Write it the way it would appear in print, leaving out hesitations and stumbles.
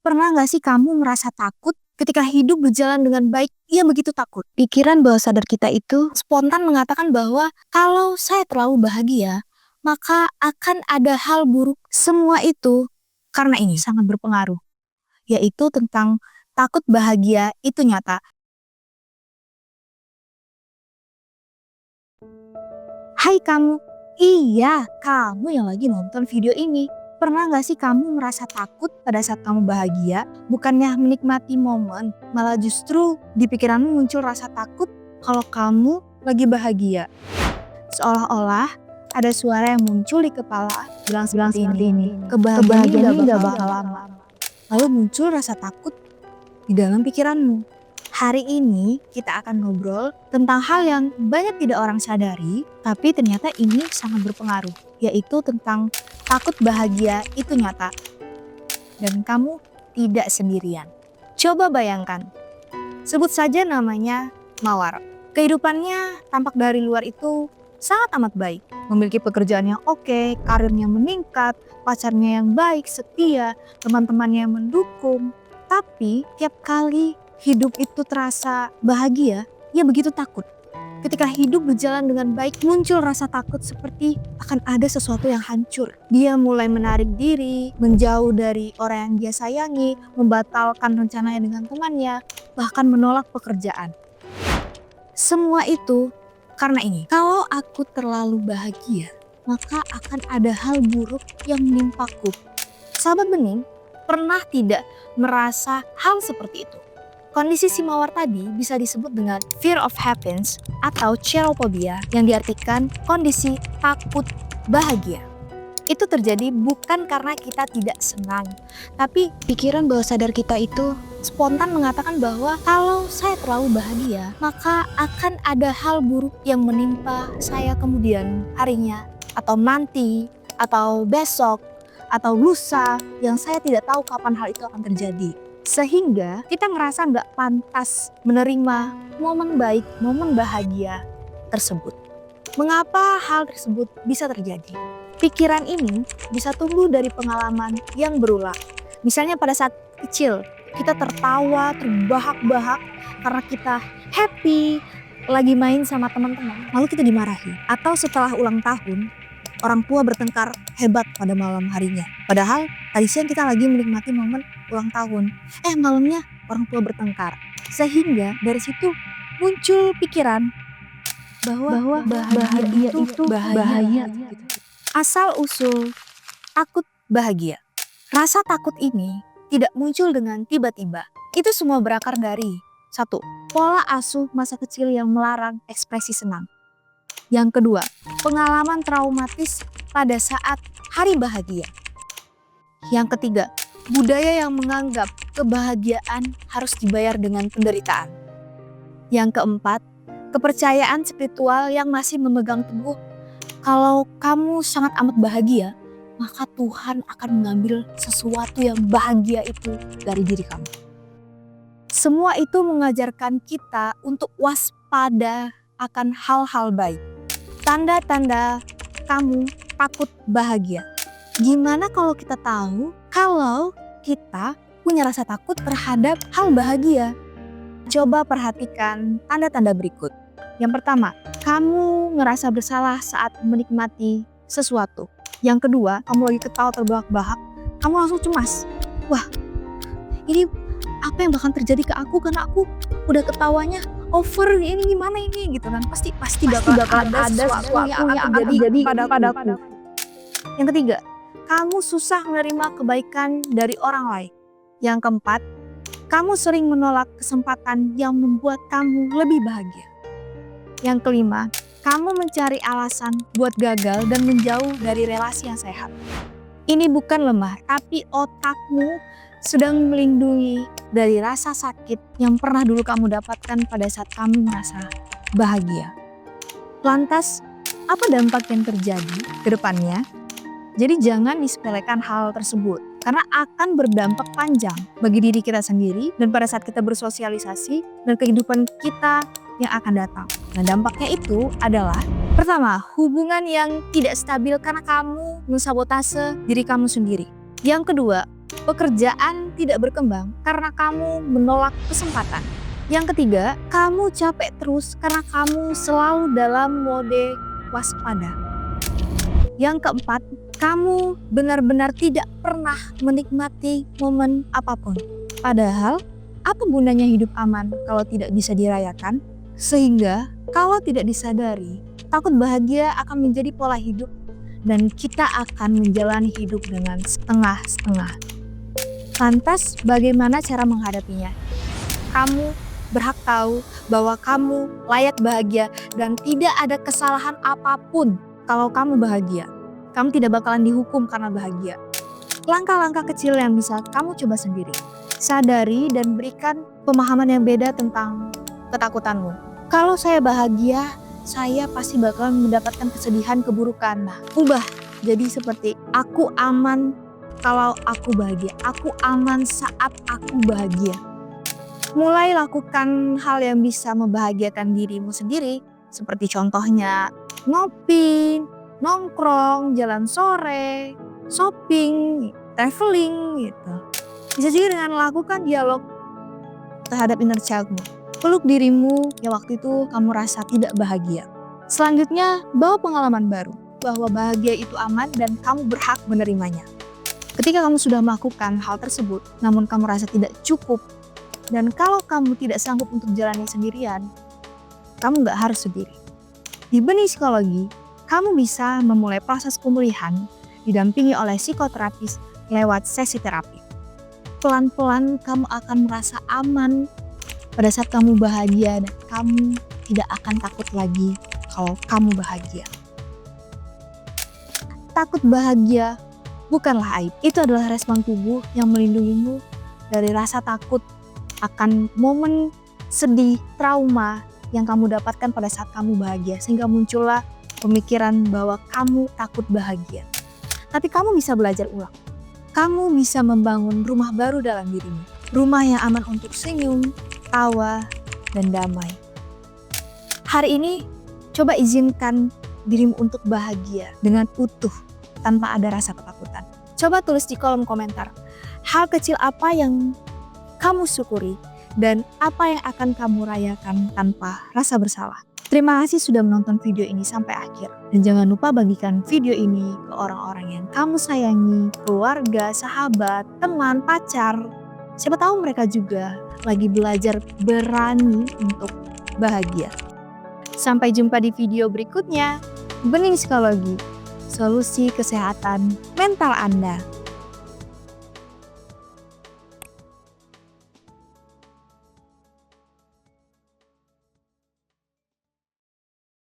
Pernah nggak sih kamu merasa takut ketika hidup berjalan dengan baik? Iya, begitu takut. Pikiran bawah sadar kita itu spontan mengatakan bahwa kalau saya terlalu bahagia, maka akan ada hal buruk. Semua itu karena ini sangat berpengaruh, yaitu tentang takut bahagia itu nyata. Hai kamu, iya kamu yang lagi nonton video ini. Pernah gak sih kamu merasa takut pada saat kamu bahagia? Bukannya menikmati momen, malah justru di pikiranmu muncul rasa takut kalau kamu lagi bahagia. Seolah-olah ada suara yang muncul di kepala bilang seperti ini. Kebahagiaan ini gak bakal lama. Lalu muncul rasa takut di dalam pikiranmu. Hari ini kita akan ngobrol tentang hal yang banyak tidak orang sadari, tapi ternyata ini sangat berpengaruh, yaitu tentang takut bahagia itu nyata. Dan kamu tidak sendirian. Coba bayangkan, sebut saja namanya Mawar. Kehidupannya tampak dari luar itu sangat amat baik. Memiliki pekerjaan yang oke, karirnya meningkat, pacarnya yang baik, setia, teman-temannya yang mendukung. Tapi tiap kali hidup itu terasa bahagia, ia begitu takut. Ketika hidup berjalan dengan baik, muncul rasa takut seperti akan ada sesuatu yang hancur. Dia mulai menarik diri, menjauh dari orang yang dia sayangi, membatalkan rencananya dengan temannya, bahkan menolak pekerjaan. Semua itu karena ini. Kalau aku terlalu bahagia, maka akan ada hal buruk yang menimpaku. Sahabat bening, pernah tidak merasa hal seperti itu? Kondisi si Mawar tadi bisa disebut dengan fear of happiness atau cherophobia yang diartikan kondisi takut bahagia. Itu terjadi bukan karena kita tidak senang, tapi pikiran bawah sadar kita itu spontan mengatakan bahwa kalau saya terlalu bahagia, maka akan ada hal buruk yang menimpa saya kemudian harinya, atau nanti, atau besok, atau lusa yang saya tidak tahu kapan hal itu akan terjadi. Sehingga kita ngerasa nggak pantas menerima momen baik, momen bahagia tersebut. Mengapa hal tersebut bisa terjadi? Pikiran ini bisa tumbuh dari pengalaman yang berulang. Misalnya pada saat kecil, kita tertawa, terbahak-bahak karena kita happy, lagi main sama teman-teman, lalu kita dimarahi. Atau setelah ulang tahun, orang tua bertengkar hebat pada malam harinya. Padahal tadi siang kita lagi menikmati momen ulang tahun. Malamnya orang tua bertengkar. Sehingga dari situ muncul pikiran bahwa bahagia itu bahaya. Asal usul takut bahagia. Rasa takut ini tidak muncul dengan tiba-tiba. Itu semua berakar dari 1. Pola asuh masa kecil yang melarang ekspresi senang. Yang kedua, pengalaman traumatis pada saat hari bahagia. Yang ketiga, budaya yang menganggap kebahagiaan harus dibayar dengan penderitaan. Yang keempat, kepercayaan spiritual yang masih memegang teguh kalau kamu sangat amat bahagia, maka Tuhan akan mengambil sesuatu yang bahagia itu dari diri kamu. Semua itu mengajarkan kita untuk waspada akan hal-hal baik. Tanda-tanda kamu takut bahagia. Gimana kalau kita tahu kalau kita punya rasa takut terhadap hal bahagia? Coba perhatikan tanda-tanda berikut. Yang pertama, kamu ngerasa bersalah saat menikmati sesuatu. Yang kedua, kamu lagi ketawa terbahak-bahak, kamu langsung cemas. Wah, ini apa yang bakal terjadi ke aku karena aku udah ketawanya over, ini gimana ini gitu kan. Pasti bakal ada sesuatu yang akan terjadi padaku. Yang ketiga, kamu susah menerima kebaikan dari orang lain. Yang keempat, kamu sering menolak kesempatan yang membuat kamu lebih bahagia. Yang kelima, kamu mencari alasan buat gagal dan menjauh dari relasi yang sehat. Ini bukan lemah, tapi otakmu sedang melindungi dari rasa sakit yang pernah dulu kamu dapatkan pada saat kamu merasa bahagia. Lantas, apa dampak yang terjadi ke depannya? Jadi jangan disepelekan hal tersebut, karena akan berdampak panjang bagi diri kita sendiri dan pada saat kita bersosialisasi dan kehidupan kita yang akan datang. Nah, dampaknya itu adalah pertama, hubungan yang tidak stabil karena kamu mensabotase diri kamu sendiri. Yang kedua, Pekerjaan tidak berkembang karena kamu menolak kesempatan. Yang ketiga, kamu capek terus karena kamu selalu dalam mode waspada. Yang keempat, kamu benar-benar tidak pernah menikmati momen apapun. Padahal, apa gunanya hidup aman kalau tidak bisa dirayakan? Sehingga, kalau tidak disadari, takut bahagia akan menjadi pola hidup dan kita akan menjalani hidup dengan setengah-setengah. Lantas, bagaimana cara menghadapinya? Kamu berhak tahu bahwa kamu layak bahagia dan tidak ada kesalahan apapun kalau kamu bahagia. Kamu tidak bakalan dihukum karena bahagia. Langkah-langkah kecil yang bisa kamu coba sendiri. Sadari dan berikan pemahaman yang beda tentang ketakutanmu. Kalau saya bahagia, saya pasti bakalan mendapatkan kesedihan, keburukan. Nah, ubah jadi seperti aku aman kalau aku bahagia. Aku aman saat aku bahagia. Mulai lakukan hal yang bisa membahagiakan dirimu sendiri. Seperti contohnya ngopi, nongkrong, jalan sore, shopping, traveling gitu. Bisa juga dengan melakukan dialog terhadap inner childmu. Peluk dirimu yang waktu itu kamu rasa tidak bahagia. Selanjutnya, bawa pengalaman baru bahwa bahagia itu aman dan kamu berhak menerimanya. Ketika kamu sudah melakukan hal tersebut, namun kamu rasa tidak cukup, dan kalau kamu tidak sanggup untuk jalani sendirian, kamu gak harus sendiri. Di benih psikologi, kamu bisa memulai proses pemulihan didampingi oleh psikoterapis lewat sesi terapi. Pelan-pelan kamu akan merasa aman pada saat kamu bahagia dan kamu tidak akan takut lagi kalau kamu bahagia. Takut bahagia bukanlah aib. Itu adalah respon tubuh yang melindungimu dari rasa takut akan momen sedih, trauma yang kamu dapatkan pada saat kamu bahagia. Sehingga muncullah pemikiran bahwa kamu takut bahagia. Tapi kamu bisa belajar ulang. Kamu bisa membangun rumah baru dalam dirimu. Rumah yang aman untuk senyum, tawa, dan damai. Hari ini, coba izinkan dirimu untuk bahagia dengan utuh tanpa ada rasa ketakutan. Coba tulis di kolom komentar, hal kecil apa yang kamu syukuri dan apa yang akan kamu rayakan tanpa rasa bersalah. Terima kasih sudah menonton video ini sampai akhir. Dan jangan lupa bagikan video ini ke orang-orang yang kamu sayangi, keluarga, sahabat, teman, pacar. Siapa tahu mereka juga lagi belajar berani untuk bahagia. Sampai jumpa di video berikutnya. Benih Psikologi, solusi kesehatan mental Anda.